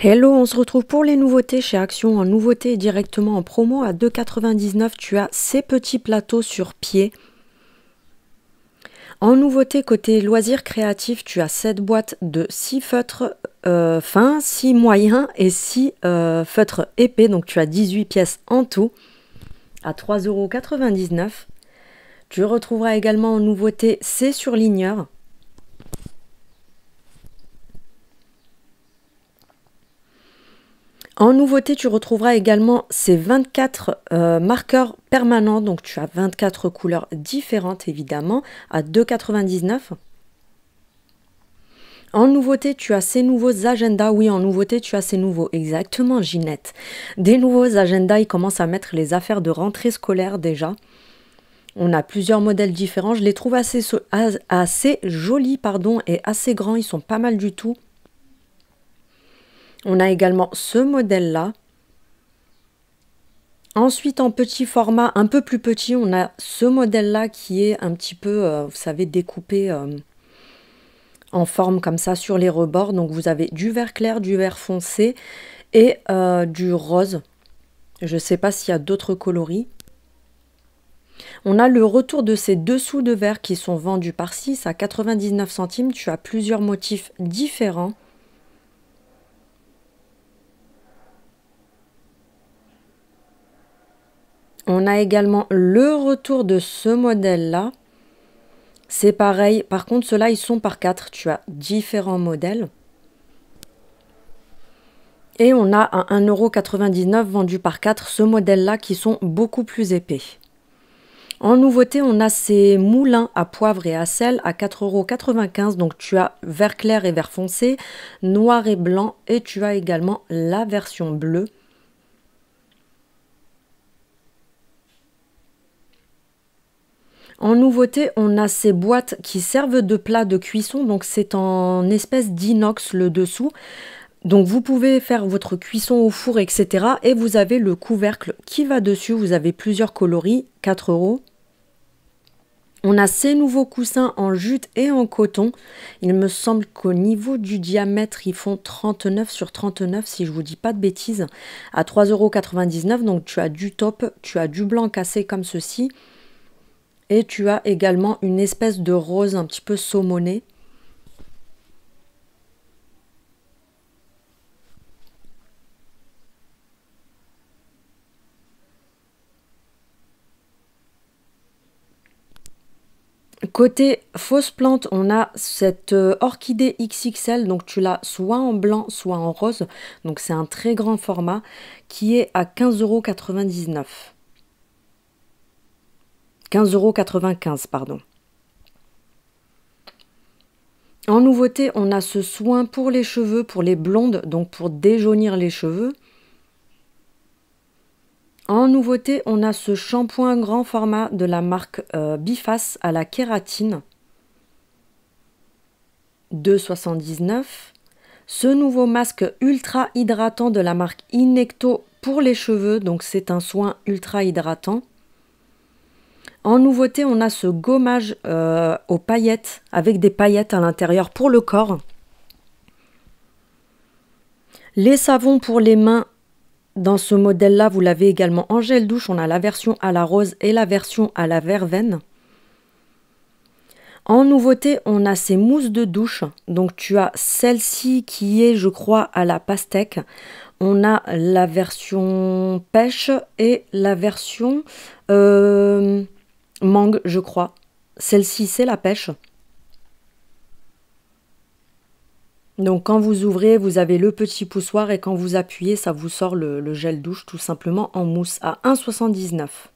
Hello, on se retrouve pour les nouveautés chez Action. En nouveauté directement en promo à 2,99 €, tu as ces petits plateaux sur pied. En nouveauté côté loisirs créatifs, tu as cette boîte de 6 feutres fins, 6 moyens et 6 feutres épais. Donc tu as 18 pièces en tout à 3,99 €. Tu retrouveras également en nouveauté ces surligneurs. En nouveauté, tu retrouveras également ces 24 marqueurs permanents. Donc, tu as 24 couleurs différentes, évidemment, à 2,99 €. En nouveauté, tu as ces nouveaux agendas. Oui, en nouveauté, tu as ces nouveaux. Exactement, Ginette. Des nouveaux agendas, ils commencent à mettre les affaires de rentrée scolaire déjà. On a plusieurs modèles différents. Je les trouve assez jolis, pardon, et assez grands. Ils sont pas mal du tout. On a également ce modèle-là. Ensuite, en petit format, un peu plus petit, on a ce modèle-là qui est un petit peu, vous savez, découpé en forme comme ça sur les rebords. Donc, vous avez du vert clair, du vert foncé et du rose. Je ne sais pas s'il y a d'autres coloris. On a le retour de ces dessous de verre qui sont vendus par 6 à 99 centimes. Tu as plusieurs motifs différents. On a également le retour de ce modèle-là. C'est pareil. Par contre, ceux-là, ils sont par 4. Tu as différents modèles. Et on a à 1,99 € vendu par 4 ce modèle-là qui sont beaucoup plus épais. En nouveauté, on a ces moulins à poivre et à sel à 4,95 €. Donc tu as vert clair et vert foncé, noir et blanc. Et tu as également la version bleue. En nouveauté, on a ces boîtes qui servent de plat de cuisson. Donc c'est en espèce d'inox le dessous. Donc vous pouvez faire votre cuisson au four, etc. Et vous avez le couvercle qui va dessus. Vous avez plusieurs coloris, 4 €. On a ces nouveaux coussins en jute et en coton. Il me semble qu'au niveau du diamètre, ils font 39 sur 39, si je ne vous dis pas de bêtises, à 3,99 €. Donc tu as du top, tu as du blanc cassé comme ceci. Et tu as également une espèce de rose un petit peu saumonné. Côté fausse plante, on a cette orchidée XXL, donc tu l'as soit en blanc, soit en rose. Donc c'est un très grand format qui est à 15,99 €. 15,95 €, pardon. En nouveauté, on a ce soin pour les cheveux, pour les blondes, donc pour déjaunir les cheveux. En nouveauté, on a ce shampoing grand format de la marque Biface à la kératine. 2,79 €. Ce nouveau masque ultra hydratant de la marque Inecto pour les cheveux, donc c'est un soin ultra hydratant. En nouveauté, on a ce gommage aux paillettes, avec des paillettes à l'intérieur pour le corps. Les savons pour les mains, dans ce modèle-là, vous l'avez également en gel douche. On a la version à la rose et la version à la verveine. En nouveauté, on a ces mousses de douche. Donc tu as celle-ci qui est, je crois, à la pastèque. On a la version pêche et la version mangue, je crois. Celle-ci, c'est la pêche. Donc quand vous ouvrez, vous avez le petit poussoir et quand vous appuyez, ça vous sort le gel douche tout simplement en mousse à 1,79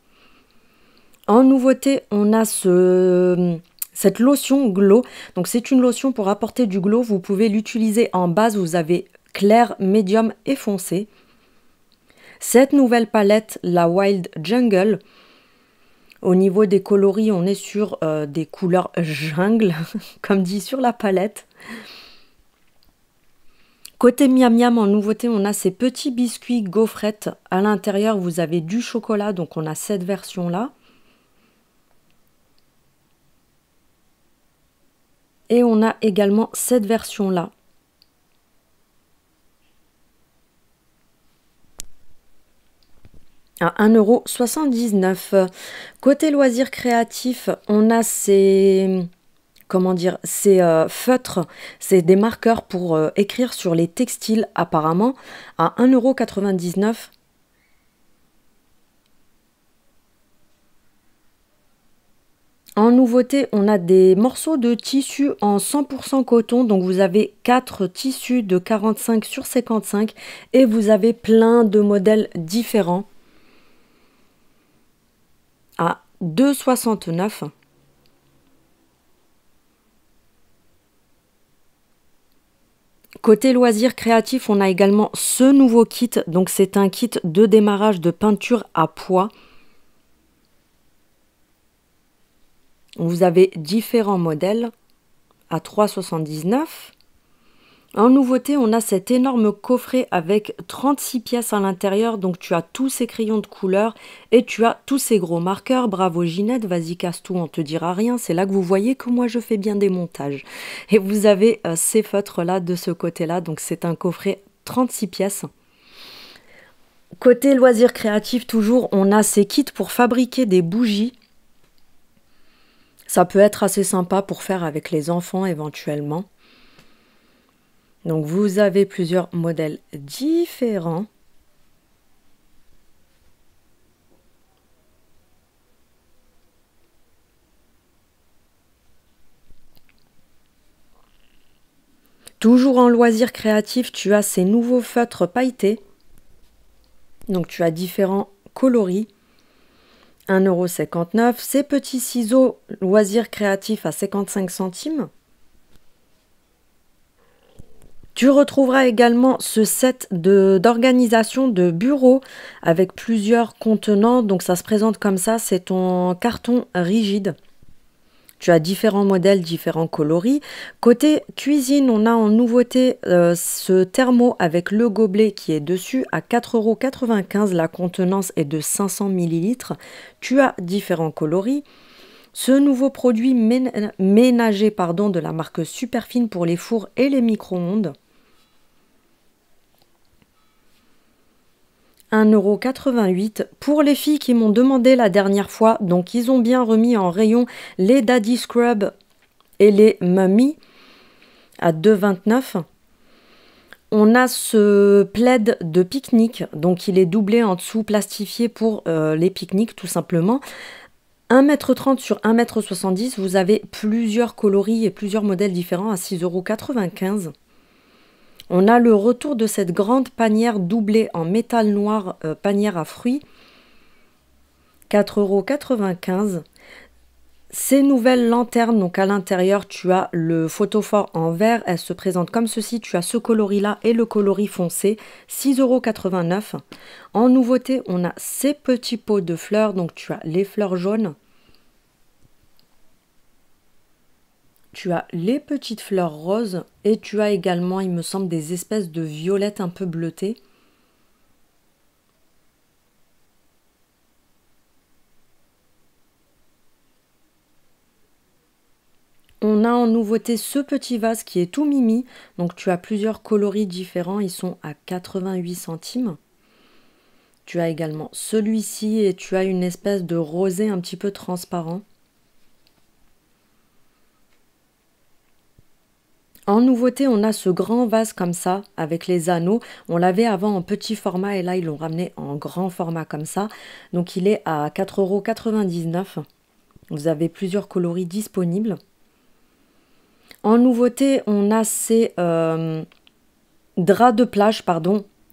€. En nouveauté, on a cette lotion glow. Donc c'est une lotion pour apporter du glow. Vous pouvez l'utiliser en base. Vous avez clair, médium et foncé. Cette nouvelle palette, la Wild Jungle. Au niveau des coloris, on est sur des couleurs jungle, comme dit sur la palette. Côté miam miam, en nouveauté, on a ces petits biscuits gaufrettes. À l'intérieur, vous avez du chocolat, donc on a cette version-là. Et on a également cette version-là. à 1,79 €. Côté loisirs créatifs, on a ces, comment dire, ces feutres, c'est des marqueurs pour écrire sur les textiles apparemment, à 1,99 €. En nouveauté, on a des morceaux de tissu en 100% coton. Donc vous avez 4 tissus de 45 sur 55 et vous avez plein de modèles différents à 2,69 €. Côté loisirs créatifs, on a également ce nouveau kit. Donc c'est un kit de démarrage de peinture à pois. Vous avez différents modèles à 3,79 €. En nouveauté, on a cet énorme coffret avec 36 pièces à l'intérieur. Donc tu as tous ces crayons de couleur et tu as tous ces gros marqueurs. Bravo Ginette, vas-y casse tout, on te dira rien. C'est là que vous voyez que moi je fais bien des montages. Et vous avez ces feutres là de ce côté-là. Donc c'est un coffret 36 pièces. Côté loisirs créatifs, toujours, on a ces kits pour fabriquer des bougies. Ça peut être assez sympa pour faire avec les enfants éventuellement. Donc vous avez plusieurs modèles différents. Toujours en loisirs créatifs, tu as ces nouveaux feutres pailletés. Donc tu as différents coloris. 1,59 €. Ces petits ciseaux loisirs créatifs à 55 centimes. Tu retrouveras également ce set d'organisation de bureau avec plusieurs contenants. Donc ça se présente comme ça, c'est en carton rigide. Tu as différents modèles, différents coloris. Côté cuisine, on a en nouveauté ce thermo avec le gobelet qui est dessus à 4,95 €. La contenance est de 500 ml. Tu as différents coloris. Ce nouveau produit ménager de la marque Superfine pour les fours et les micro-ondes. 1,88 € pour les filles qui m'ont demandé la dernière fois. Donc ils ont bien remis en rayon les Daddy Scrub et les Mummy à 2,29 €. On a ce plaid de pique-nique, donc il est doublé en dessous, plastifié pour les pique-niques tout simplement. 1,30 m sur 1,70 m, vous avez plusieurs coloris et plusieurs modèles différents à 6,95 €. On a le retour de cette grande panière doublée en métal noir, panière à fruits, 4,95 €. Ces nouvelles lanternes, donc à l'intérieur, tu as le photophore en verre, elle se présente comme ceci, tu as ce coloris-là et le coloris foncé, 6,89 €. En nouveauté, on a ces petits pots de fleurs, donc tu as les fleurs jaunes, tu as les petites fleurs roses et tu as également, il me semble, des espèces de violettes un peu bleutées. On a en nouveauté ce petit vase qui est tout mimi. Donc tu as plusieurs coloris différents, ils sont à 88 centimes. Tu as également celui-ci et tu as une espèce de rosé un petit peu transparent. En nouveauté, on a ce grand vase comme ça, avec les anneaux. On l'avait avant en petit format et là, ils l'ont ramené en grand format comme ça. Donc, il est à 4,99 €. Vous avez plusieurs coloris disponibles. En nouveauté, on a ces draps de plage,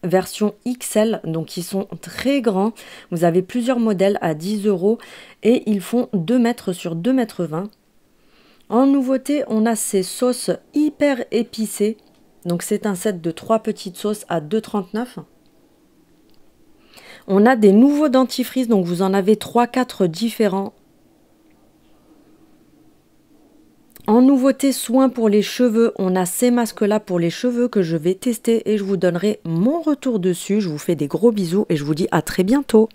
version XL. Donc, ils sont très grands. Vous avez plusieurs modèles à 10 € et ils font 2 mètres sur 2,20 m. En nouveauté, on a ces sauces hyper épicées. Donc c'est un set de 3 petites sauces à 2,39 €. On a des nouveaux dentifrices, donc vous en avez 3-4 différents. En nouveauté, soins pour les cheveux, on a ces masques-là pour les cheveux que je vais tester et je vous donnerai mon retour dessus. Je vous fais des gros bisous et je vous dis à très bientôt.